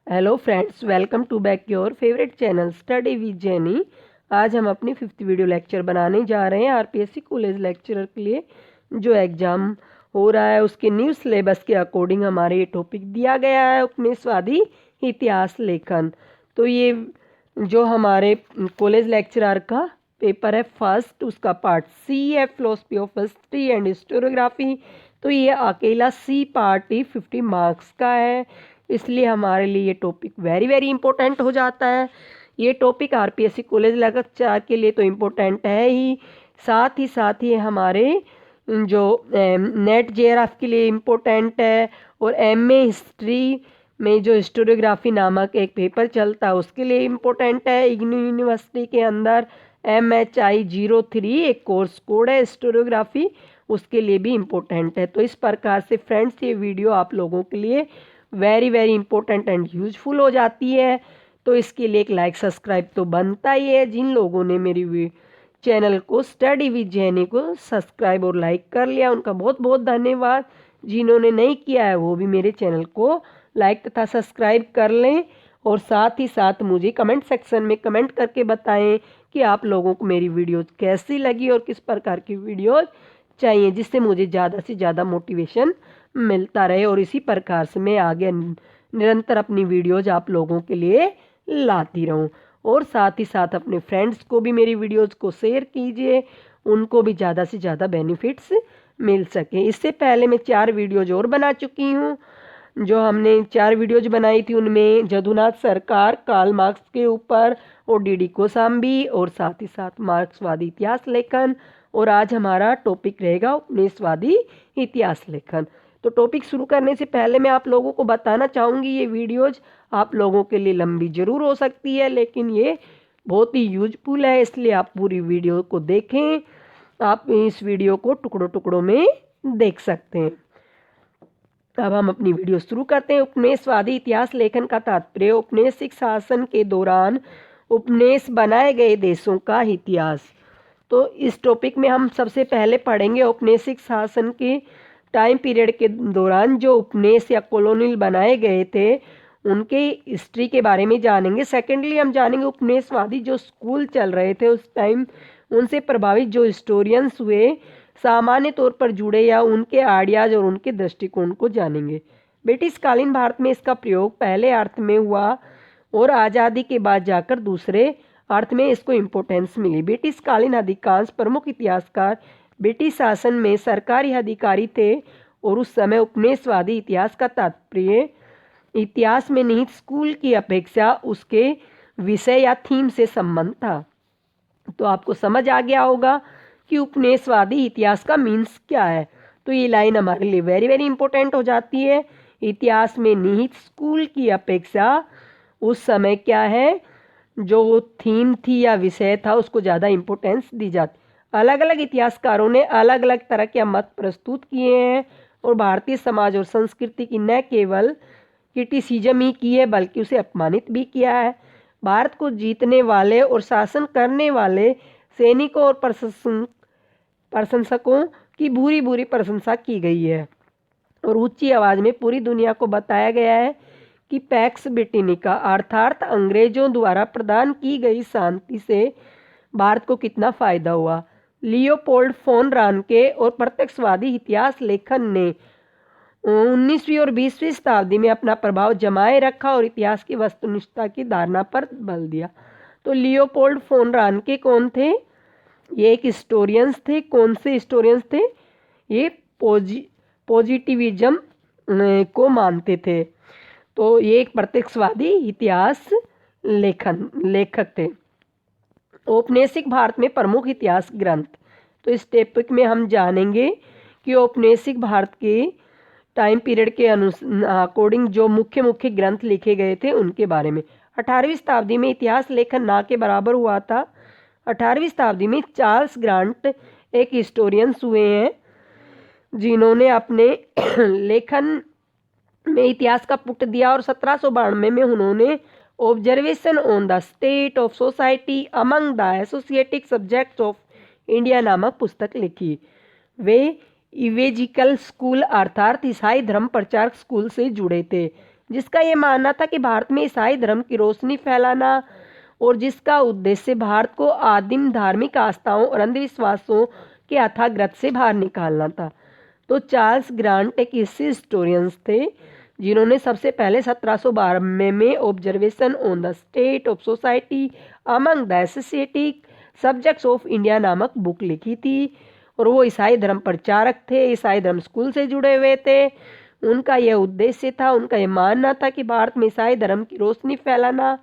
Hello friends, welcome to back your favourite channel study with Jenny. आज हम अपनी 5th video lecture बनाने जा रहे हैं आरपीएससी कॉलेज लेक्चरर के लिए जो एग्ज़ाम हो रहा है उसके न्यू सिलेबस के अकॉर्डिंग हमारे ये टॉपिक दिया गया है उपनिवेशवादी इतिहास लेखन। तो ये जो हमारे कॉलेज लेक्चरर का पेपर है फर्स्ट, उसका पार्ट सी है philosophy of history and historiography. तो ये अकेला सी पार्ट ही 50 मार्क्स का है, इसलिए हमारे लिए ये टॉपिक वेरी वेरी इंपॉर्टेंट हो जाता है। ये टॉपिक आरपीएससी कॉलेज लेक्चर के लिए तो इम्पोर्टेंट है ही, साथ ही हमारे जो नेट जेआरएफ के लिए इम्पोर्टेंट है, और एमए हिस्ट्री में जो हिस्टोरियोग्राफी नामक एक पेपर चलता है उसके लिए इम्पोर्टेंट है। इग्नू यूनिवर्सिटी के अंदर MHI03 एक कोर्स कोड है हिस्टोरियोग्राफी, उसके लिए भी इम्पोर्टेंट है। तो इस प्रकार से फ्रेंड्स ये वीडियो आप लोगों के लिए very very important and useful हो जाती है। तो इसके लिए एक लाइक सब्सक्राइब तो बनता ही है। जिन लोगों ने मेरी चैनल को स्टडी विद जेनी को सब्सक्राइब और लाइक कर लिया उनका बहुत बहुत धन्यवाद। जिन्होंने नहीं किया है वो भी मेरे चैनल को लाइक तथा सब्सक्राइब कर लें, और साथ ही साथ मुझे कमेंट सेक्शन में कमेंट करके बताएं कि आप लोगों को मेरी वीडियोज़ कैसी लगी और किस प्रकार की वीडियोज़ चाहिए, जिससे मुझे ज़्यादा से ज़्यादा मोटिवेशन मिलता रहे और इसी प्रकार से मैं आगे निरंतर अपनी वीडियोज़ आप लोगों के लिए लाती रहूं। और साथ ही साथ अपने फ्रेंड्स को भी मेरी वीडियोज़ को शेयर कीजिए, उनको भी ज़्यादा से ज़्यादा बेनिफिट्स मिल सके। इससे पहले मैं 4 वीडियोज़ और बना चुकी हूँ। जो हमने 4 वीडियोज़ बनाई थी उनमें जदुनाथ सरकार कार्ल मार्क्स के ऊपर, और डीडी कोसाम्बी, और साथ ही साथ मार्क्सवादी इतिहास लेखन। और आज हमारा टॉपिक रहेगा उपनिवेशवादी इतिहास लेखन। तो टॉपिक शुरू करने से पहले मैं आप लोगों को बताना चाहूँगी ये वीडियोज़ आप लोगों के लिए लंबी ज़रूर हो सकती है, लेकिन ये बहुत ही यूजफुल है, इसलिए आप पूरी वीडियो को देखें। आप इस वीडियो को टुकड़ों टुकड़ों में देख सकते हैं। अब हम अपनी वीडियो शुरू करते हैं। उपनिवेशवादी इतिहास लेखन का तात्पर्य औपनिवेशिक शासन के दौरान उपनिवेश बनाए गए देशों का इतिहास। तो इस टॉपिक में हम सबसे पहले पढ़ेंगे औपनिवेशिक शासन के टाइम पीरियड के दौरान जो उपनिवेश या कॉलोनियल बनाए गए थे उनके हिस्ट्री के बारे में जानेंगे। सेकेंडली हम जानेंगे उपनिवेशवादी जो स्कूल चल रहे थे उस टाइम, उनसे प्रभावित जो हिस्टोरियंस हुए सामान्य तौर पर जुड़े या उनके आइडियाज और उनके दृष्टिकोण को जानेंगे। ब्रिटिश कालीन भारत में इसका प्रयोग पहले अर्थ में हुआ और आज़ादी के बाद जाकर दूसरे अर्थ में इसको इम्पोर्टेंस मिली। ब्रिटिश कालीन अधिकांश प्रमुख इतिहासकार ब्रिटिश शासन में सरकारी अधिकारी थे, और उस समय उपनिवेशवादी इतिहास का तात्पर्य इतिहास में निहित स्कूल की अपेक्षा उसके विषय या थीम से संबंध था। तो आपको समझ आ गया होगा कि उपनिवेशवादी इतिहास का मीन्स क्या है। तो ये लाइन हमारे लिए वेरी वेरी इंपॉर्टेंट हो जाती है। इतिहास में निहित स्कूल की अपेक्षा उस समय क्या है, जो थीम थी या विषय था उसको ज़्यादा इम्पोर्टेंस दी जाती। अलग अलग इतिहासकारों ने अलग अलग तरह के मत प्रस्तुत किए हैं, और भारतीय समाज और संस्कृति की न केवल क्रिटिसिज्म ही की है बल्कि उसे अपमानित भी किया है। भारत को जीतने वाले और शासन करने वाले सैनिकों और प्रशंसकों की बुरी बुरी प्रशंसा की गई है, और ऊंची आवाज़ में पूरी दुनिया को बताया गया है कि पैक्स ब्रिटेनिका अर्थात अंग्रेजों द्वारा प्रदान की गई शांति से भारत को कितना फायदा हुआ। लियोपोल्ड फोन रानके और प्रत्यक्षवादी इतिहास लेखन ने 19वीं और 20वीं शताब्दी में अपना प्रभाव जमाए रखा और इतिहास की वस्तुनिष्ठता की धारणा पर बल दिया। तो लियोपोल्ड फोन रानके कौन थे? ये एक हिस्टोरियंस थे। कौन से हिस्टोरियंस थे? ये पॉजिटिविज्म को मानते थे। तो ये एक प्रत्यक्षवादी इतिहास लेखक थे। औपनिवेशिक भारत में प्रमुख इतिहास ग्रंथ। तो इस टॉपिक में हम जानेंगे कि औपनिवेशिक भारत के टाइम पीरियड के अकॉर्डिंग जो मुख्य मुख्य ग्रंथ लिखे गए थे उनके बारे में। 18वीं शताब्दी में इतिहास लेखन ना के बराबर हुआ था। 18वीं शताब्दी में चार्ल्स ग्रांट एक हिस्टोरियंस हुए हैं जिन्होंने अपने लेखन में इतिहास का पुट दिया, और 1792 में उन्होंने observation on the state of society among the Asiatic subjects of India नामक पुस्तक लिखी। वे इवेजिकल स्कूल अर्थात ईसाई धर्म प्रचारक स्कूल से जुड़े थे, जिसका ये मानना था कि भारत में ईसाई धर्म की रोशनी फैलाना और जिसका उद्देश्य भारत को आदिम धार्मिक आस्थाओं और अंधविश्वासों के अथाग्रत से बाहर निकालना था। तो चार्ल्स ग्रांट एक हिस्टोरियंस थे जिन्होंने सबसे पहले 1792 में observation on the state of society among the Asiatic subjects of India नामक बुक लिखी थी। और वो ईसाई धर्म प्रचारक थे, ईसाई धर्म स्कूल से जुड़े हुए थे। उनका यह उद्देश्य था, उनका यह मानना था कि भारत में ईसाई धर्म की रोशनी फैलाना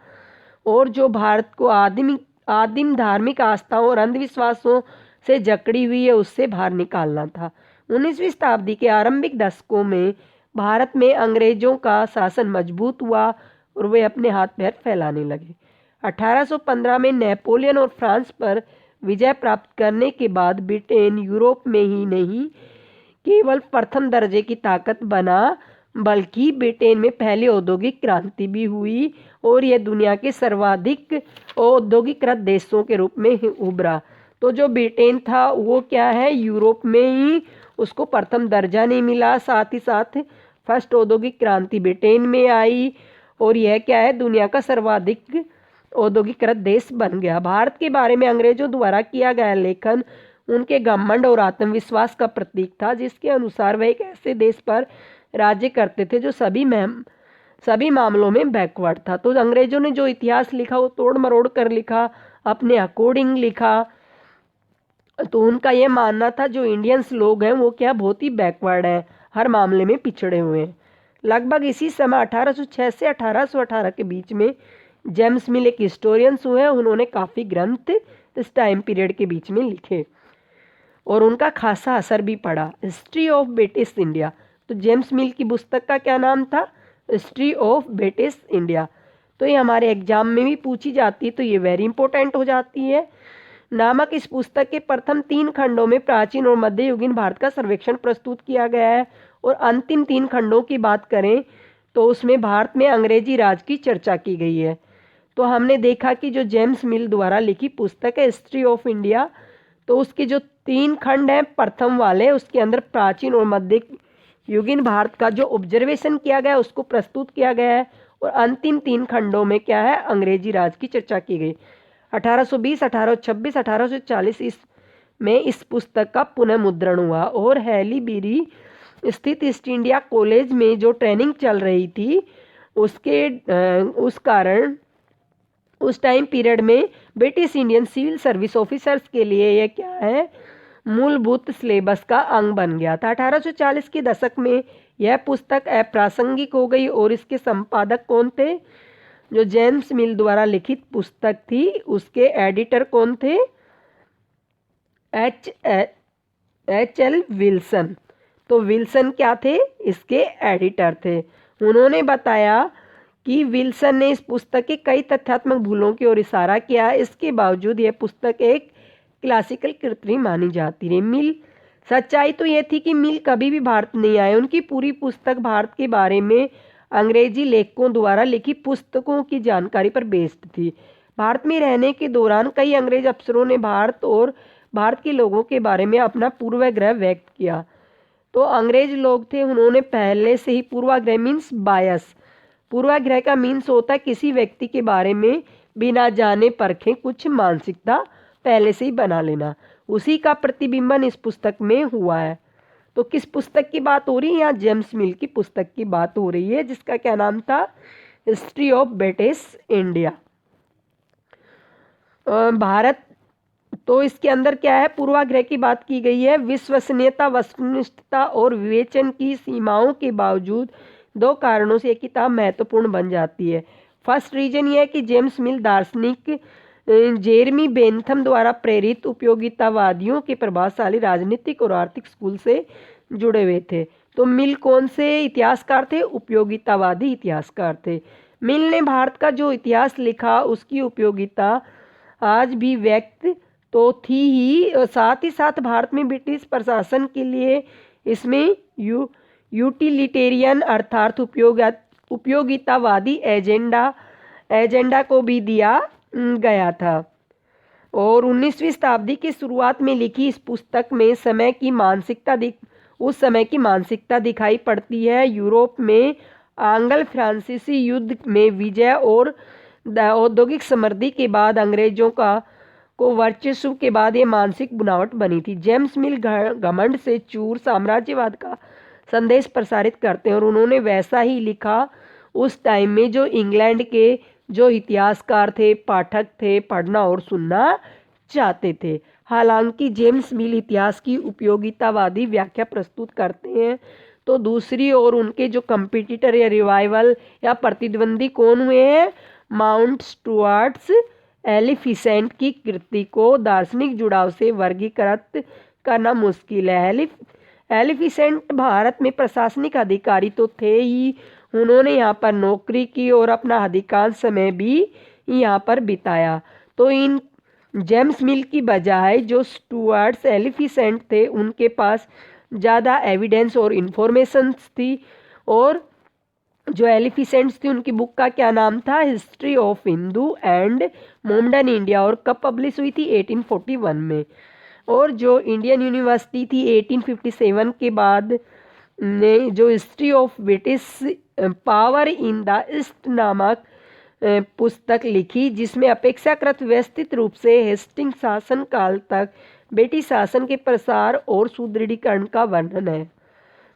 और जो भारत को आदिम धार्मिक आस्थाओं और अंधविश्वासों से जकड़ी हुई है उससे बाहर निकालना था। 19वीं शताब्दी के आरंभिक दशकों में भारत में अंग्रेजों का शासन मजबूत हुआ और वे अपने हाथ पैर फैलाने लगे। 1815 में नेपोलियन और फ्रांस पर विजय प्राप्त करने के बाद ब्रिटेन यूरोप में ही नहीं केवल प्रथम दर्जे की ताकत बना बल्कि ब्रिटेन में पहली औद्योगिक क्रांति भी हुई और यह दुनिया के सर्वाधिक औद्योगिकृत देशों के रूप में उभरा। तो जो ब्रिटेन था वो क्या है, यूरोप में ही उसको प्रथम दर्जा नहीं मिला, साथ ही साथ फर्स्ट औद्योगिक क्रांति ब्रिटेन में आई और यह क्या है, दुनिया का सर्वाधिक औद्योगिकृत देश बन गया। भारत के बारे में अंग्रेजों द्वारा किया गया लेखन उनके घमंड और आत्मविश्वास का प्रतीक था, जिसके अनुसार वह एक ऐसे देश पर राज्य करते थे जो सभी मामलों में बैकवर्ड था। तो अंग्रेजों ने जो इतिहास लिखा वो तोड़ मरोड़ कर लिखा, अपने अकॉर्डिंग लिखा। तो उनका ये मानना था जो इंडियंस लोग हैं वो क्या बहुत ही बैकवर्ड हैं, हर मामले में पिछड़े हुए हैं। लगभग इसी समय 1806 से 1818 के बीच में जेम्स मिल एक हिस्टोरियंस हुए, उन्होंने काफ़ी ग्रंथ इस टाइम पीरियड के बीच में लिखे और उनका खासा असर भी पड़ा। हिस्ट्री ऑफ ब्रिटिश इंडिया, तो जेम्स मिल की पुस्तक का क्या नाम था, हिस्ट्री ऑफ ब्रिटिश इंडिया। तो ये हमारे एग्जाम में भी पूछी जाती है, तो ये वेरी इंपॉर्टेंट हो जाती है। नामक इस पुस्तक के प्रथम 3 खंडों में प्राचीन और मध्ययुगीन भारत का सर्वेक्षण प्रस्तुत किया गया है और अंतिम 3 खंडों की बात करें तो उसमें भारत में अंग्रेजी राज की चर्चा की गई है। तो हमने देखा कि जो जेम्स मिल द्वारा लिखी पुस्तक है हिस्ट्री ऑफ इंडिया, तो उसके जो 3 खंड हैं प्रथम वाले उसके अंदर प्राचीन और मध्ययुगीन भारत का जो ऑब्जर्वेशन किया गया उसको प्रस्तुत किया गया है और अंतिम 3 खंडों में क्या है, अंग्रेजी राज की चर्चा की गई। 1820, 1826, 1840 में इस पुस्तक का पुनर्मुद्रण हुआ और हैलीबेरी स्थित ईस्ट इंडिया कॉलेज में जो ट्रेनिंग चल रही थी उस कारण उस टाइम पीरियड में British Indian civil service officers के लिए यह क्या है, मूलभूत सिलेबस का अंग बन गया था। 1840 के दशक में यह पुस्तक अप्रासंगिक हो गई और इसके संपादक कौन थे, जो जेम्स मिल द्वारा लिखित पुस्तक थी उसके एडिटर कौन थे, एच.एल. विल्सन। तो विल्सन क्या थे, इसके एडिटर थे। उन्होंने बताया कि विल्सन ने इस पुस्तक के कई तथ्यात्मक भूलों की ओर इशारा किया, इसके बावजूद यह पुस्तक एक क्लासिकल कृति मानी जाती रही। मिल सच्चाई तो यह थी कि मिल कभी भी भारत नहीं आए, उनकी पूरी पुस्तक भारत के बारे में अंग्रेजी लेखकों द्वारा लिखी पुस्तकों की जानकारी पर बेस्ड थी। भारत में रहने के दौरान कई अंग्रेज अफसरों ने भारत और भारत के लोगों के बारे में अपना पूर्वाग्रह व्यक्त किया। तो अंग्रेज लोग थे, उन्होंने पहले से ही पूर्वाग्रह मीन्स बायस, पूर्वाग्रह का मीन्स होता है किसी व्यक्ति के बारे में बिना जाने परखे कुछ मानसिकता पहले से ही बना लेना, उसी का प्रतिबिंबन इस पुस्तक में हुआ है। तो किस पुस्तक की बात हो रही है, यहाँ जेम्स मिल की पुस्तक की बात हो रही है जिसका क्या नाम था, history of British India. Bharat, तो इसके अंदर क्या है, पूर्वाग्रह की बात की गई है। विश्वसनीयता, वस्तुनिष्ठता और विवेचन की सीमाओं के बावजूद 2 कारणों से ये किताब महत्वपूर्ण बन जाती है। फर्स्ट रीजन ये है कि जेम्स मिल दार्शनिक जेरमी बेंथम द्वारा प्रेरित उपयोगितावादियों के प्रभावशाली राजनीतिक और आर्थिक स्कूल से जुड़े हुए थे। तो मिल कौन से इतिहासकार थे, उपयोगितावादी इतिहासकार थे। मिल ने भारत का जो इतिहास लिखा उसकी उपयोगिता आज भी व्यक्त तो थी ही, साथ ही साथ भारत में ब्रिटिश प्रशासन के लिए इसमें यूटिलिटेरियन अर्थात उपयोगितावादी एजेंडा को भी दिया गया था। और 19वीं शताब्दी की शुरुआत में लिखी इस पुस्तक में उस समय की मानसिकता दिखाई पड़ती है। यूरोप में आंग्ल फ्रांसीसी युद्ध में विजय और औद्योगिक समृद्धि के बाद अंग्रेजों को वर्चस्व के बाद ये मानसिक बुनावट बनी थी। जेम्स मिल घमंड से चूर साम्राज्यवाद का संदेश प्रसारित करते हैं और उन्होंने वैसा ही लिखा उस टाइम में जो इंग्लैंड के जो इतिहासकार थे, पाठक थे, पढ़ना और सुनना चाहते थे। हालांकि जेम्स मिल इतिहास की उपयोगितावादी व्याख्या प्रस्तुत करते हैं, तो दूसरी ओर उनके जो कंपटीटर या रिवाइवल या प्रतिद्वंदी कौन हुए हैं, माउंट स्टुअर्ट्स एलिफिसेंट की कृति को दार्शनिक जुड़ाव से वर्गीकृत करना मुश्किल है। एलिफिसेंट भारत में प्रशासनिक अधिकारी तो थे ही, उन्होंने यहाँ पर नौकरी की और अपना अधिकांश समय भी यहाँ पर बिताया। तो इन जेम्स मिल की बजाय जो स्टुअर्ट्स एलिफिसेंट थे उनके पास ज़्यादा एविडेंस और इंफॉर्मेशन थी, और जो एलिफिसेंट्स थी उनकी बुक का क्या नाम था, history of Hindu and Mohammedan India, और कब पब्लिश हुई थी, 1841 में। और जो इंडियन यूनिवर्सिटी थी 1857 के बाद ने जो history of British power in the east नामक पुस्तक लिखी, जिसमें अपेक्षाकृत व्यवस्थित रूप से हेस्टिंग शासन काल तक ब्रिटिश शासन के प्रसार और सुदृढ़ीकरण का वर्णन है।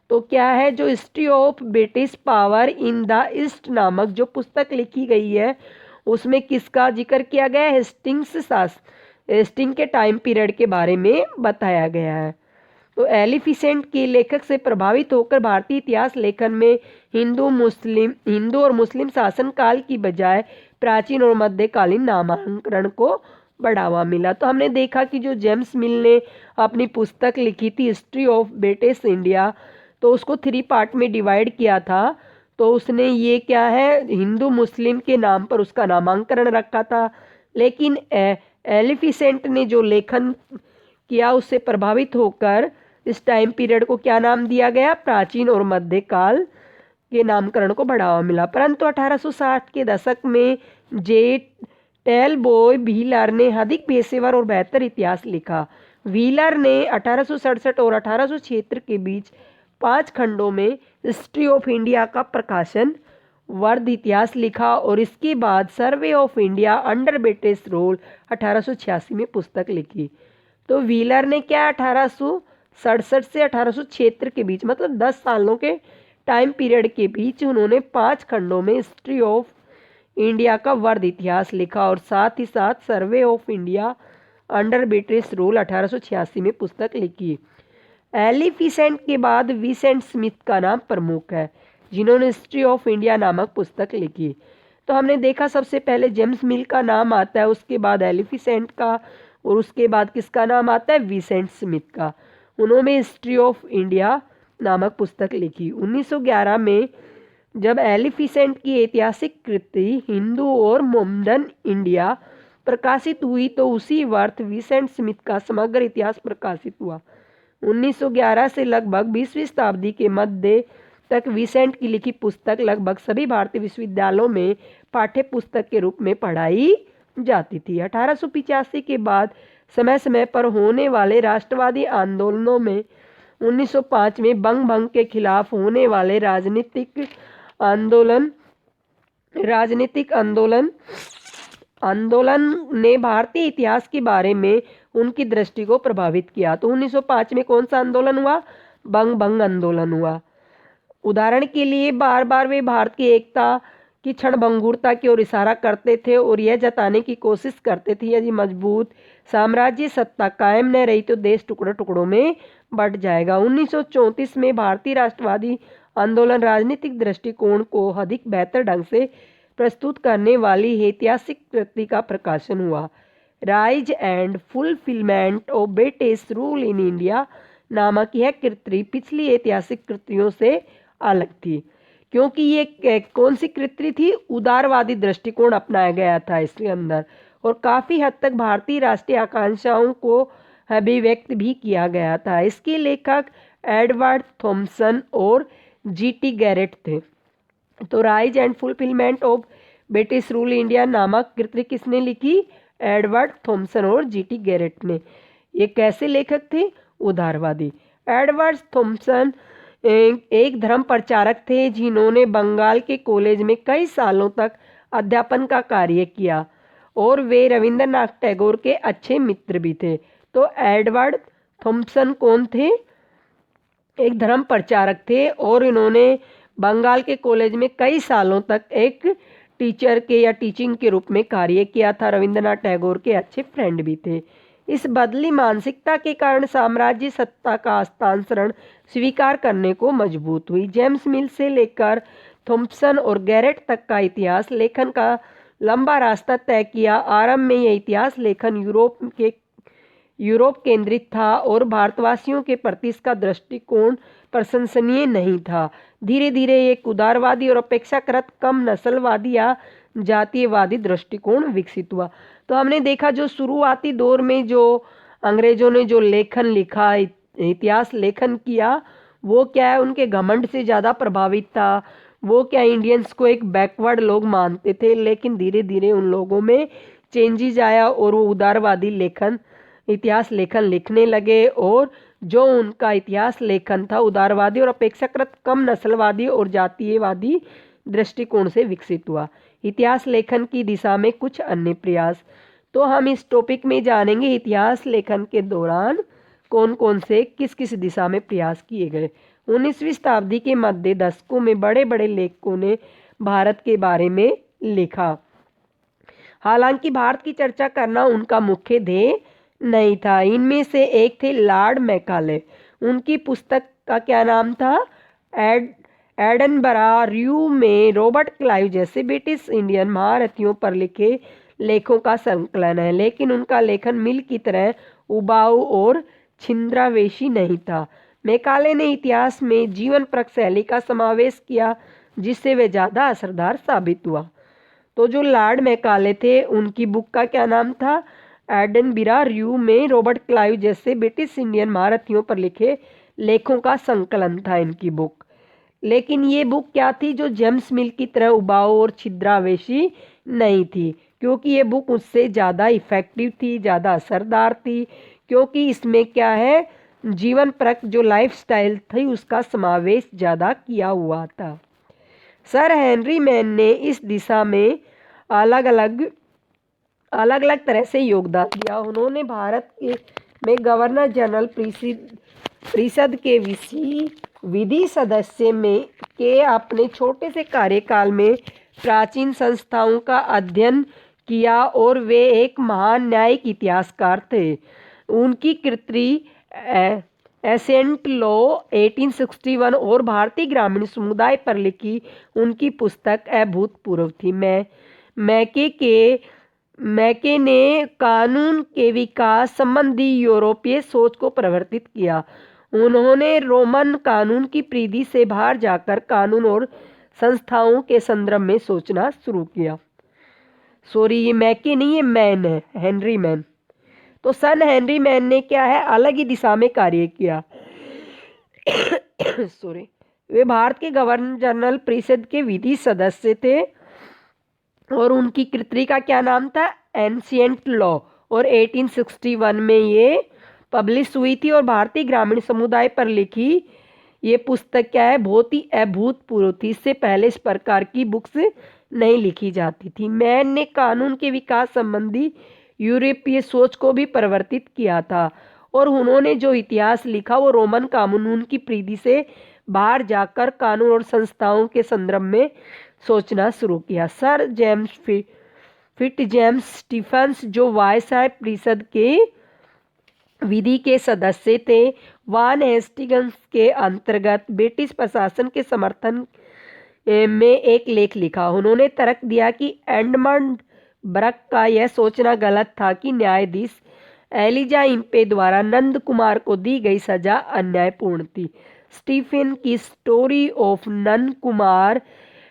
तो क्या है, जो history of British power in the east नामक जो पुस्तक लिखी गई है उसमें किसका जिक्र किया गया है, हेस्टिंग के टाइम पीरियड के बारे में बताया गया है। तो एलिफिसेंट के लेखक से प्रभावित होकर भारतीय इतिहास लेखन में हिंदू और मुस्लिम शासन काल की बजाय प्राचीन और मध्यकालीन नामांकन को बढ़ावा मिला। तो हमने देखा कि जो जेम्स मिल ने अपनी पुस्तक लिखी थी हिस्ट्री ऑफ ब्रिटिश इंडिया, तो उसको 3 पार्ट में डिवाइड किया था। तो उसने ये क्या है, हिंदू मुस्लिम के नाम पर उसका नामांकन रखा था, लेकिन एलिफिसेंट ने जो लेखन किया उससे प्रभावित होकर इस टाइम पीरियड को क्या नाम दिया गया, प्राचीन और मध्यकाल के नामकरण को बढ़ावा मिला। परंतु 1860 के दशक में जे टेलबॉय व्हीलर ने अधिक पेशेवर और बेहतर इतिहास लिखा। व्हीलर ने 1867 और 1876 के बीच 5 खंडों में हिस्ट्री ऑफ इंडिया का प्रकाशन वर्ध इतिहास लिखा, और इसके बाद survey of India under British rule 1886 में पुस्तक लिखी। तो व्हीलर ने क्या 1867 से 1876 के बीच, मतलब 10 सालों के टाइम पीरियड के बीच उन्होंने 5 खंडों में हिस्ट्री ऑफ इंडिया का वर्ध इतिहास लिखा, और साथ ही साथ survey of India under British rule 1886 में पुस्तक लिखी। एलिफिसेंट के बाद विसेंट स्मिथ का नाम प्रमुख है, जिन्होंने हिस्ट्री ऑफ इंडिया नामक पुस्तक लिखी। तो हमने देखा सबसे पहले जेम्स मिल का नाम आता है, उसके बाद एलिफिसेंट का, और उसके बाद किसका नाम आता है, विसेंट स्मिथ का। उन्होंने हिस्ट्री ऑफ इंडिया नामक पुस्तक लिखी। 1911 में जब एलिफिसेंट की ऐतिहासिक कृति हिंदू और मोमडन इंडिया प्रकाशित हुई, तो उसी वर्ष विसेंट स्मिथ का समग्र इतिहास प्रकाशित हुआ। 1911 से लगभग 20वीं शताब्दी के मध्य तक विसेंट की लिखी पुस्तक लगभग सभी भारतीय विश्वविद्यालयों में पाठ्य पुस्तक के रूप में पढ़ाई जाती थी। 1885 के बाद समय समय पर होने वाले राष्ट्रवादी आंदोलनों में 1905 में बंग भंग के खिलाफ होने वाले राजनीतिक आंदोलन ने भारतीय इतिहास के बारे में उनकी दृष्टि को प्रभावित किया। तो 1905 में कौन सा आंदोलन हुआ, बंग भंग आंदोलन हुआ। उदाहरण के लिए बार बार वे भारत की एकता की क्षणभंगुरता की ओर इशारा करते थे और यह जताने की कोशिश करते थे यदि मजबूत साम्राज्य सत्ता कायम न रही तो देश टुकड़ों टुकड़ों में बंट जाएगा। 1934 में भारतीय राष्ट्रवादी आंदोलन राजनीतिक दृष्टिकोण को अधिक बेहतर ढंग से प्रस्तुत करने वाली ऐतिहासिक कृति का प्रकाशन हुआ। Rise and fulfilment of British rule in India नामक यह कृति पिछली ऐतिहासिक कृतियों से अलग थी, क्योंकि ये कौन सी कृति थी, उदारवादी दृष्टिकोण अपनाया गया था इसके अंदर, और काफ़ी हद तक भारतीय राष्ट्रीय आकांक्षाओं को अभिव्यक्त भी किया गया था। इसके लेखक एडवर्ड थॉमसन और जीटी गैरेट थे। तो rise and fulfilment of British rule India नामक कृति किसने लिखी, एडवर्ड थॉमसन और जीटी गैरेट ने। ये कैसे लेखक थे, उदारवादी। एडवर्ड थॉमसन एक धर्म प्रचारक थे जिन्होंने बंगाल के कॉलेज में कई सालों तक अध्यापन का कार्य किया और वे रविंद्रनाथ टैगोर के अच्छे मित्र भी थे। तो एडवर्ड थॉम्सन कौन थे? एक धर्म प्रचारक थे और इन्होंने बंगाल के कॉलेज में कई सालों तक एक टीचर के या टीचिंग के रूप में कार्य किया था। रविंद्रनाथ टैगोर के अच्छे फ्रेंड भी थे। इस बदली मानसिकता के कारण साम्राज्य सत्ता का हस्तांतरण स्वीकार करने को मजबूत हुई। जेम्स मिल से लेकर थॉम्पसन और गैरेट तक का इतिहास लेखन का लंबा रास्ता तय किया। आरंभ में यह इतिहास लेखन यूरोप केंद्रित था और भारतवासियों के प्रति इसका दृष्टिकोण प्रशंसनीय नहीं था। धीरे धीरे एक उदारवादी और अपेक्षाकृत कम नस्लवादी या जातीयवादी दृष्टिकोण विकसित हुआ। तो हमने देखा जो शुरुआती दौर में जो अंग्रेजों ने जो लेखन लिखा, इतिहास लेखन किया, वो क्या है, उनके घमंड से ज़्यादा प्रभावित था। वो क्या इंडियंस को एक बैकवर्ड लोग मानते थे, लेकिन धीरे धीरे उन लोगों में चेंजेस आया और वो उदारवादी इतिहास लेखन लिखने लगे। और जो उनका इतिहास लेखन था उदारवादी और अपेक्षाकृत कम नस्लवादी और जातीयवादी दृष्टिकोण से विकसित हुआ। इतिहास लेखन की दिशा में कुछ अन्य प्रयास, तो हम इस टॉपिक में जानेंगे इतिहास लेखन के दौरान कौन कौन से किस किस दिशा में प्रयास किए गए। 19वीं शताब्दी के मध्य दशकों में बड़े बड़े लेखकों ने भारत के बारे में लिखा। हालांकि भारत की चर्चा करना उनका मुख्य ध्येय नहीं था। इनमें से एक थे लॉर्ड मैकाले। उनकी पुस्तक का क्या नाम था? एडनबरा रिव्यू में रॉबर्ट क्लाइव जैसे ब्रिटिश इंडियन महारथियों पर लिखे लेखों का संकलन है, लेकिन उनका लेखन मिल की तरह उबाऊ और छिंद्रावेशी नहीं था। मैकाले ने इतिहास में जीवन परक शैली का समावेश किया, जिससे वे ज़्यादा असरदार साबित हुआ। तो जो लॉर्ड मैकाले थे उनकी बुक का क्या नाम था? एडनबरा रिव्यू में रॉबर्ट क्लाइव जैसे ब्रिटिश इंडियन महारथियों पर लिखे लेखों का संकलन था इनकी बुक। लेकिन ये बुक क्या थी? जो जेम्स मिल की तरह उबाऊ और छिद्रावेशी नहीं थी, क्योंकि ये बुक उससे ज़्यादा इफ़ेक्टिव थी, ज़्यादा असरदार थी, क्योंकि इसमें क्या है, जीवन परक जो लाइफस्टाइल थी उसका समावेश ज़्यादा किया हुआ था। सर हेनरी मैन ने इस दिशा में अलग अलग तरह से योगदान दिया। उन्होंने भारत में गवर्नर जनरल परिषद के विधि सदस्य में के अपने छोटे से कार्यकाल में प्राचीन संस्थाओं का अध्ययन किया और वे एक महान न्यायिक इतिहासकार थे। उनकी कृति एसेंट लॉ 1861 और भारतीय ग्रामीण समुदाय पर लिखी उनकी पुस्तक अभूतपूर्व थी। मैके ने कानून के विकास संबंधी यूरोपीय सोच को प्रवर्तित किया। उन्होंने रोमन कानून की परिधि से बाहर जाकर कानून और संस्थाओं के संदर्भ में सोचना शुरू किया। सॉरी, ये मैके नहीं, ये मैन है, हेनरी मैन। तो सन हेनरी मैन ने क्या है, अलग ही दिशा में कार्य किया। सॉरी, वे भारत के गवर्नर जनरल परिषद के विधि सदस्य थे और उनकी कृति का क्या नाम था? एंशिएंट लॉ, और 1861 में ये पब्लिश हुई थी। और भारतीय ग्रामीण समुदाय पर लिखी ये पुस्तक क्या है, बहुत ही अभूतपूर्व थी। इससे पहले इस प्रकार की बुक्स नहीं लिखी जाती थी। मैन ने कानून के विकास संबंधी यूरोपीय सोच को भी परिवर्तित किया था और उन्होंने जो इतिहास लिखा वो रोमन कानून की परिधि से बाहर जाकर कानून और संस्थाओं के संदर्भ में सोचना शुरू किया। सर जेम्स स्टीफेंस जो वायसराय परिषद के विधि के सदस्य थे, वान हेस्टिंग्स के अंतर्गत ब्रिटिश प्रशासन के समर्थन में एक लेख लिखा। उन्होंने तर्क दिया कि एडमंड बर्क का यह सोचना गलत था कि न्यायाधीश एलिजा इम्पे द्वारा नंद कुमार को दी गई सजा अन्यायपूर्ण थी। स्टीफेन की story of Nand Kumar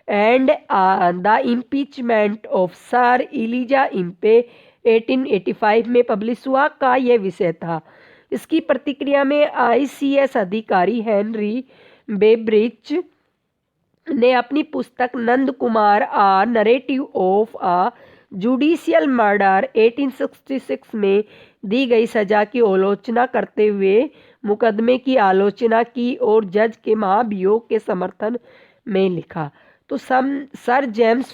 and the impeachment of sir Elijah Impey 1885 में पब्लिश हुआ का यह विषय था। इसकी प्रतिक्रिया में ICS अधिकारी हेनरी बेब्रिज ने अपनी पुस्तक Nand Kumar a narrative of a judicial murder 1866 में दी गई सजा की आलोचना करते हुए मुकदमे की आलोचना की और जज के महाभियोग के समर्थन में लिखा। तो सर जेम्स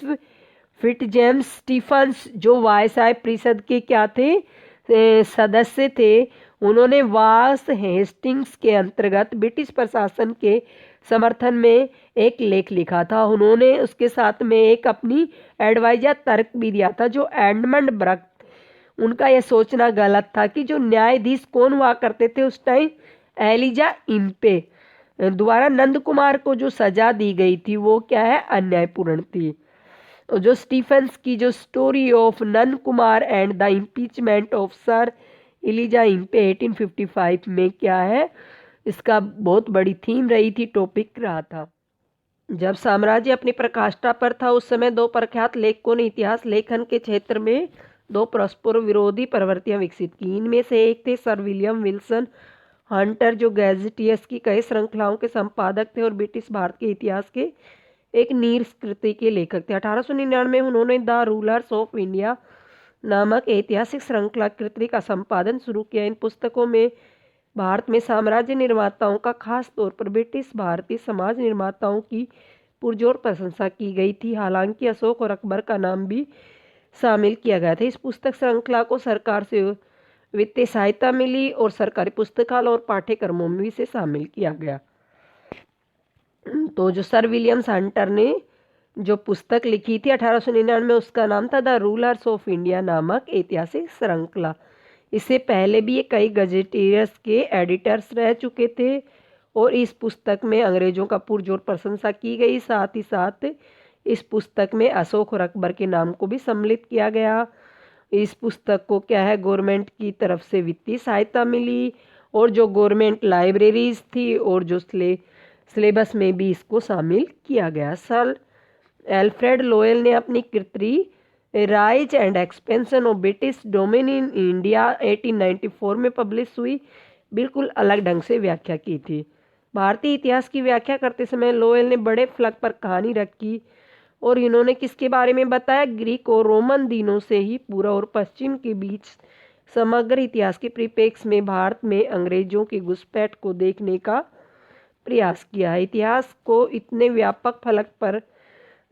फिट्जजेम्स स्टीफंस जो वायसराय परिषद के क्या थे, सदस्य थे, उन्होंने वास हेस्टिंग्स के अंतर्गत ब्रिटिश प्रशासन के समर्थन में एक लेख लिखा था। उन्होंने उसके साथ में एक अपनी एडवाइजर तर्क भी दिया था, जो एडमंड बर्क, उनका यह सोचना गलत था कि जो न्यायाधीश कौन हुआ करते थे उस टाइम, एलिजा इम्पे द्वारा नंद कुमार को जो सजा दी गई थी वो क्या है, अन्यायपूर्ण थी। तो जो स्टीफेंस की जो story of Nand Kumar and the impeachment of sir Elijah Impey 1855 में क्या है, इसका बहुत बड़ी थीम रही थी, टॉपिक रहा था। जब साम्राज्य अपनी प्रकाष्ठा पर था उस समय दो प्रख्यात लेखकों ने इतिहास लेखन के क्षेत्र में दो परस्पर विरोधी प्रवृत्तियां विकसित की। इनमें से एक थे सर विलियम विल्सन हंटर, जो गैजेटियर्स की कई श्रृंखलाओं के संपादक थे और ब्रिटिश भारत के इतिहास के एक नीरस के लेखक थे। 1899 में उन्होंने द रूलर्स ऑफ इंडिया नामक ऐतिहासिक श्रृंखला कृति का संपादन शुरू किया। इन पुस्तकों में भारत में साम्राज्य निर्माताओं का खास तौर पर ब्रिटिश भारतीय समाज निर्माताओं की पुरजोर प्रशंसा की गई थी। हालांकि अशोक और अकबर का नाम भी शामिल किया गया था। इस पुस्तक श्रृंखला को सरकार से वित्तीय सहायता मिली और सरकारी पुस्तकालय और पाठ्यक्रमों में भी इसे शामिल किया गया। तो जो सर विलियम्स हंटर ने जो पुस्तक लिखी थी 1899 में, उसका नाम था द रूलर्स ऑफ इंडिया नामक ऐतिहासिक श्रृंखला। इससे पहले भी ये कई गजेटियर्स के एडिटर्स रह चुके थे और इस पुस्तक में अंग्रेजों का पुरजोर प्रशंसा की गई। साथ ही साथ इस पुस्तक में अशोक और अकबर के नाम को भी सम्मिलित किया गया। इस पुस्तक को क्या है, गवर्नमेंट की तरफ से वित्तीय सहायता मिली और जो गवर्नमेंट लाइब्रेरीज थी और जो सिलेबस में भी इसको शामिल किया गया। सर एल्फ्रेड लोयल ने अपनी कृति rise and expansion of British domain in India 1894 में पब्लिश हुई, बिल्कुल अलग ढंग से व्याख्या की थी। भारतीय इतिहास की व्याख्या करते समय लोयल ने बड़े फलक पर कहानी रखी और इन्होंने किसके बारे में बताया, ग्रीक और रोमन दिनों से ही पूर्व और पश्चिम के बीच समग्र इतिहास के परिप्रेक्ष्य में भारत में अंग्रेजों की घुसपैठ को देखने का प्रयास किया है। इतिहास को इतने व्यापक फलक पर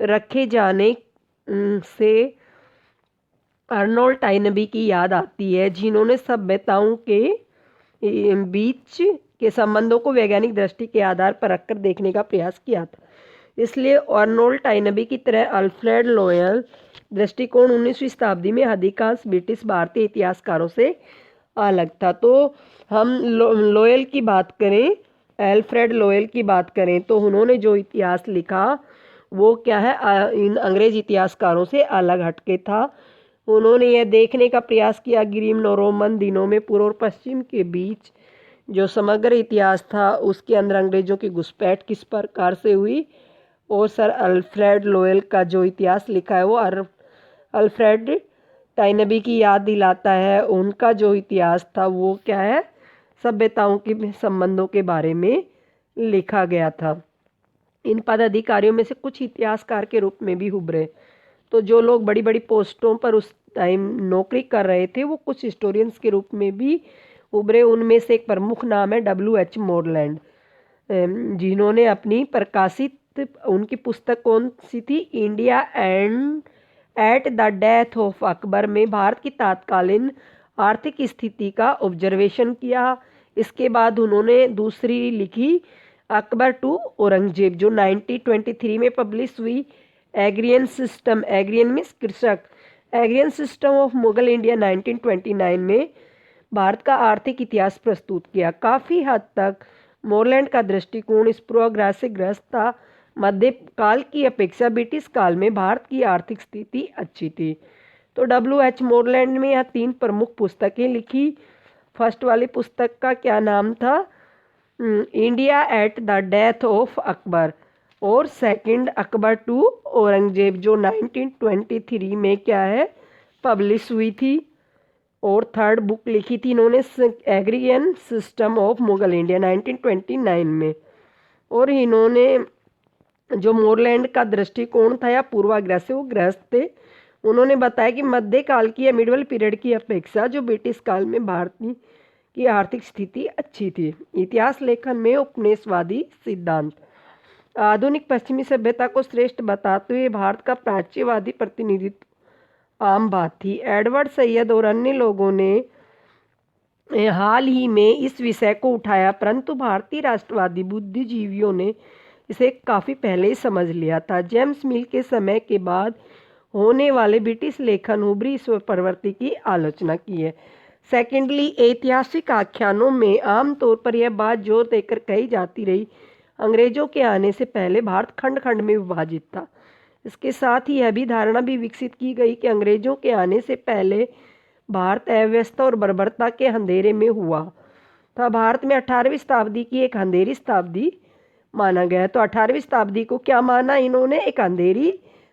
रखे जाने से अर्नोल्ड टाइनबी की याद आती है, जिन्होंने सभ्यताओं के बीच के संबंधों को वैज्ञानिक दृष्टि के आधार पर रखकर देखने का प्रयास किया था। इसलिए अर्नोल्ड टाइनबी की तरह अल्फ्रेड लोयल दृष्टिकोण 19वीं शताब्दी में अधिकांश ब्रिटिश भारतीय इतिहासकारों से अलग था। तो हम लोयल की बात करें, अल्फ्रेड लोयल की बात करें, तो उन्होंने जो इतिहास लिखा वो क्या है, इन अंग्रेज इतिहासकारों से अलग हटके था। उन्होंने यह देखने का प्रयास किया ग्रीक और रोमन दिनों में पूर्व और पश्चिम के बीच जो समग्र इतिहास था उसके अंदर अंग्रेजों की घुसपैठ किस प्रकार से हुई। और सर अल्फ्रेड लोयल का जो इतिहास लिखा है वो अल्फ्रेड टाइनबी की याद दिलाता है। उनका जो इतिहास था वो क्या है, सभ्यताओं के संबंधों के बारे में लिखा गया था। इन पदाधिकारियों में से कुछ इतिहासकार के रूप में भी उभरे। तो जो लोग बड़ी बड़ी पोस्टों पर उस टाइम नौकरी कर रहे थे वो कुछ हिस्टोरियंस के रूप में भी उभरे। उनमें से एक प्रमुख नाम है W.H. मोरलैंड, जिन्होंने अपनी प्रकाशित, उनकी पुस्तक कौन सी थी, India and at the death of Akbar में भारत की तात्कालीन आर्थिक स्थिति का ऑब्जर्वेशन किया। इसके बाद उन्होंने दूसरी लिखी अकबर टू औरंगजेब, जो 1923 में पब्लिश हुई। एग्रियन सिस्टम, एग्रियन मीन्स कृषक, एग्रियन सिस्टम ऑफ मुगल इंडिया 1929 में भारत का आर्थिक इतिहास प्रस्तुत किया। काफ़ी हद तक मोरलैंड का दृष्टिकोण इस पूर्वाग्रह ग्रस्त था। मध्यकाल की अपेक्षा ब्रिटिश काल में भारत की आर्थिक स्थिति अच्छी थी। तो W.H. मोरलैंड में यह 3 प्रमुख पुस्तकें लिखी। फर्स्ट वाली पुस्तक का क्या नाम था, India at the death of Akbar, और सेकंड अकबर टू औरंगजेब जो 1923 में क्या है पब्लिश हुई थी। और थर्ड बुक लिखी थी इन्होंने एग्रियन सिस्टम ऑफ मुगल इंडिया 1929 में। और इन्होंने जो मोरलैंड का दृष्टिकोण था या पूर्वाग्रह से वो ग्रस्त थे। उन्होंने बताया कि मध्यकाल की या मिडवल पीरियड की अपेक्षा जो ब्रिटिश काल में भारतीय की आर्थिक स्थिति अच्छी थी। इतिहास लेखन में उपनिवेशवादी सिद्धांत। आधुनिक पश्चिमी सभ्यता को श्रेष्ठ बताते हुए भारत का प्राच्यवादी प्रतिनिधित्व आम बात थी। एडवर्ड सैयद और अन्य लोगों ने हाल ही में इस विषय को उठाया, परंतु भारतीय राष्ट्रवादी बुद्धिजीवियों ने इसे काफ़ी पहले ही समझ लिया था। जेम्स मिल के समय के बाद होने वाले ब्रिटिश लेखन उभरी ईश्वर प्रवृत्ति की आलोचना की है। सेकेंडली, ऐतिहासिक आख्यानों में आमतौर पर यह बात जोर देकर कही जाती रही, अंग्रेजों के आने से पहले भारत खंड खंड में विभाजित था। इसके साथ ही यह भी धारणा भी विकसित की गई कि अंग्रेजों के आने से पहले भारत अव्यवस्था और बर्बरता के अंधेरे में हुआ था। भारत में 18वीं शताब्दी की एक अंधेरी शताब्दी माना गया। तो 18वीं शताब्दी को क्या माना इन्होंने? एक अंधेरी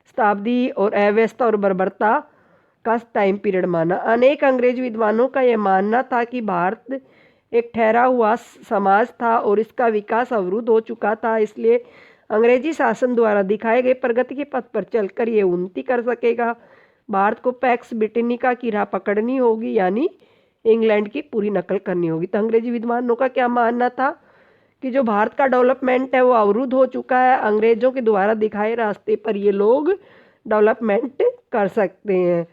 शताब्दी और अव्यवस्था और बर्बरता का टाइम पीरियड माना। अनेक अंग्रेज विद्वानों का यह मानना था कि भारत एक ठहरा हुआ समाज था और इसका विकास अवरुद्ध हो चुका था, इसलिए अंग्रेजी शासन द्वारा दिखाए गए प्रगति के पथ पर चलकर ये उन्नति कर सकेगा। भारत को पैक्स ब्रिटेनिका की राह पकड़नी होगी, यानी इंग्लैंड की पूरी नकल करनी होगी। तो अंग्रेजी विद्वानों का क्या मानना था कि जो भारत का डेवलपमेंट है वो अवरुद्ध हो चुका है, अंग्रेजों के द्वारा दिखाए रास्ते पर ये लोग डेवलपमेंट कर सकते हैं।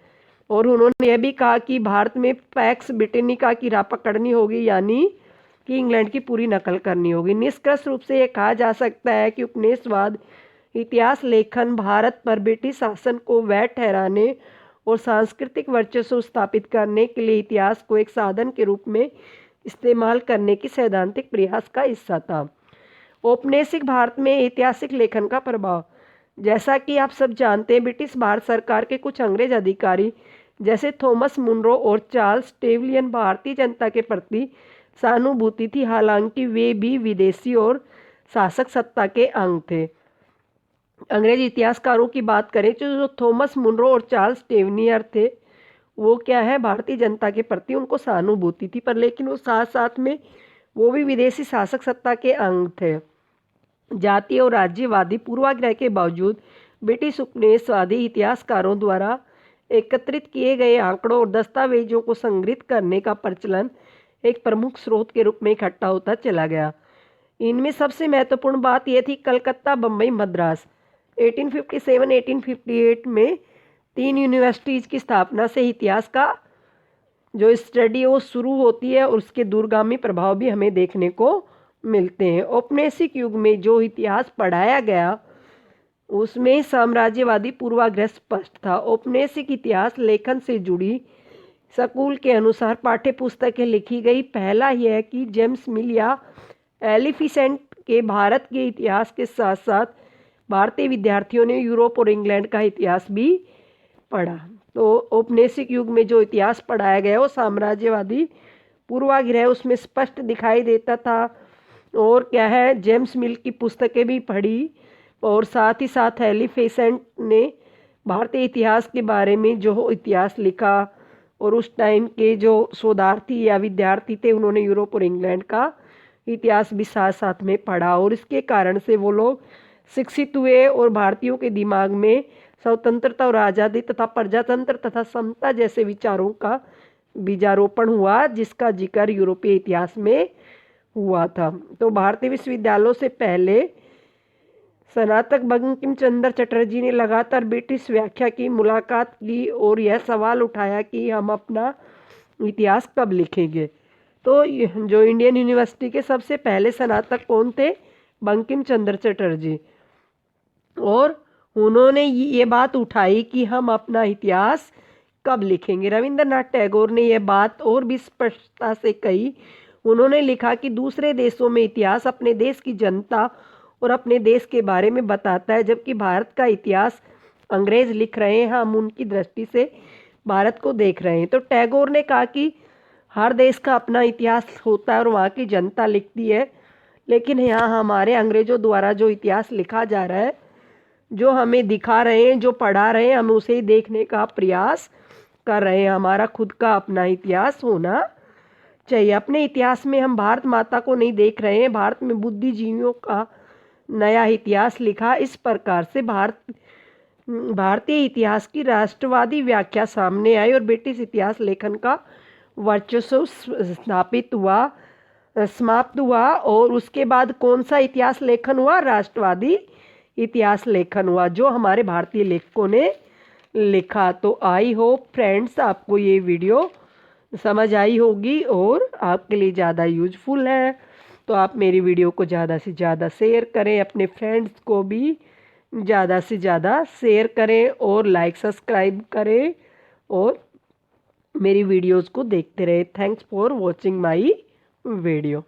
और उन्होंने यह भी कहा कि भारत में पैक्स ब्रिटेनिका की राह पकड़नी होगी, यानी कि इंग्लैंड की पूरी नकल करनी होगी। निष्कर्ष रूप से यह कहा जा सकता है कि उपनिवेशवाद इतिहास लेखन भारत पर ब्रिटिश शासन को वैध ठहराने और सांस्कृतिक वर्चस्व स्थापित करने के लिए इतिहास को एक साधन के रूप में इस्तेमाल करने की सैद्धांतिक प्रयास का हिस्सा था। औपनिवेशिक भारत में ऐतिहासिक लेखन का प्रभाव। जैसा कि आप सब जानते हैं, ब्रिटिश भारत सरकार के कुछ अंग्रेज अधिकारी जैसे थॉमस मुनरो और चार्ल्स टेवलियन भारतीय जनता के प्रति सहानुभूति थी, हालांकि वे भी विदेशी और शासक सत्ता के अंग थे। अंग्रेज इतिहासकारों की बात करें तो जो थॉमस मुनरो और चार्ल्स टेवलियर थे, वो क्या है, भारतीय जनता के प्रति उनको सहानुभूति थी, पर लेकिन वो साथ साथ में वो भी विदेशी शासक सत्ता के अंग थे। जातीय और राज्यवादी पूर्वाग्रह के बावजूद ब्रिटिश उपनिवेशवादी इतिहासकारों द्वारा एकत्रित किए गए आंकड़ों और दस्तावेजों को संग्रहित करने का प्रचलन एक प्रमुख स्रोत के रूप में इकट्ठा होता चला गया। इनमें सबसे महत्वपूर्ण बात यह थी कलकत्ता, बम्बई, मद्रास 1857-1858 में 3 यूनिवर्सिटीज़ की स्थापना से इतिहास का जो स्टडी है वो शुरू होती है और उसके दूरगामी प्रभाव भी हमें देखने को मिलते हैं। औपनिवेशिक युग में जो इतिहास पढ़ाया गया उसमें साम्राज्यवादी पूर्वाग्रह स्पष्ट था। औपनिवेशिक इतिहास लेखन से जुड़ी स्कूल के अनुसार पाठ्य पुस्तकें लिखी गई। पहला यह कि जेम्स मिल या एलिफिसेंट के भारत के इतिहास के साथ साथ भारतीय विद्यार्थियों ने यूरोप और इंग्लैंड का इतिहास भी पढ़ा। तो औपनिवेशिक युग में जो इतिहास पढ़ाया गया वो साम्राज्यवादी पूर्वाग्रह उसमें स्पष्ट दिखाई देता था। और क्या है, जेम्स मिल की पुस्तकें भी पढ़ी और साथ ही साथ एलिफिसेंट ने भारतीय इतिहास के बारे में जो इतिहास लिखा और उस टाइम के जो शोधार्थी या विद्यार्थी थे उन्होंने यूरोप और इंग्लैंड का इतिहास भी साथ साथ में पढ़ा और इसके कारण से वो लोग शिक्षित हुए और भारतीयों के दिमाग में स्वतंत्रता और आज़ादी तथा प्रजातंत्र तथा समता जैसे विचारों का बीजारोपण हुआ, जिसका जिक्र यूरोपीय इतिहास में हुआ था। तो भारतीय विश्वविद्यालयों से पहले स्नातक बंकिम चंद्र चटर्जी ने लगातार ब्रिटिश व्याख्या की मुलाकात की और यह सवाल उठाया कि हम अपना इतिहास कब लिखेंगे। तो जो इंडियन यूनिवर्सिटी के सबसे पहले स्नातक कौन थे? बंकिम चंद्र चटर्जी। और उन्होंने ये बात उठाई कि हम अपना इतिहास कब लिखेंगे। रविंद्रनाथ टैगोर ने यह बात और भी स्पष्टता से कही। उन्होंने लिखा कि दूसरे देशों में इतिहास अपने देश की जनता और अपने देश के बारे में बताता है, जबकि भारत का इतिहास अंग्रेज लिख रहे हैं, हम उनकी दृष्टि से भारत को देख रहे हैं। तो टैगोर ने कहा कि हर देश का अपना इतिहास होता है और वहाँ की जनता लिखती है, लेकिन यहाँ हमारे अंग्रेजों द्वारा जो इतिहास लिखा जा रहा है, जो हमें दिखा रहे हैं, जो पढ़ा रहे हैं, हम उसे ही देखने का प्रयास कर रहे हैं। हमारा खुद का अपना इतिहास होना चाहिए। अपने इतिहास में हम भारत माता को नहीं देख रहे हैं, भारत में बुद्धिजीवियों का नया इतिहास लिखा। इस प्रकार से भारतीय इतिहास की राष्ट्रवादी व्याख्या सामने आई और ब्रिटिश इतिहास लेखन का वर्चस्व स्थापित हुआ, समाप्त हुआ, और उसके बाद कौन सा इतिहास लेखन हुआ? राष्ट्रवादी इतिहास लेखन हुआ, जो हमारे भारतीय लेखकों ने लिखा। तो आई होप फ्रेंड्स आपको ये वीडियो समझ आई होगी और आपके लिए ज़्यादा यूजफुल है। तो आप मेरी वीडियो को ज़्यादा से ज़्यादा शेयर करें, अपने फ्रेंड्स को भी ज़्यादा से ज़्यादा शेयर करें और लाइक सब्सक्राइब करें और मेरी वीडियोस को देखते रहे। Thanks for watching my video.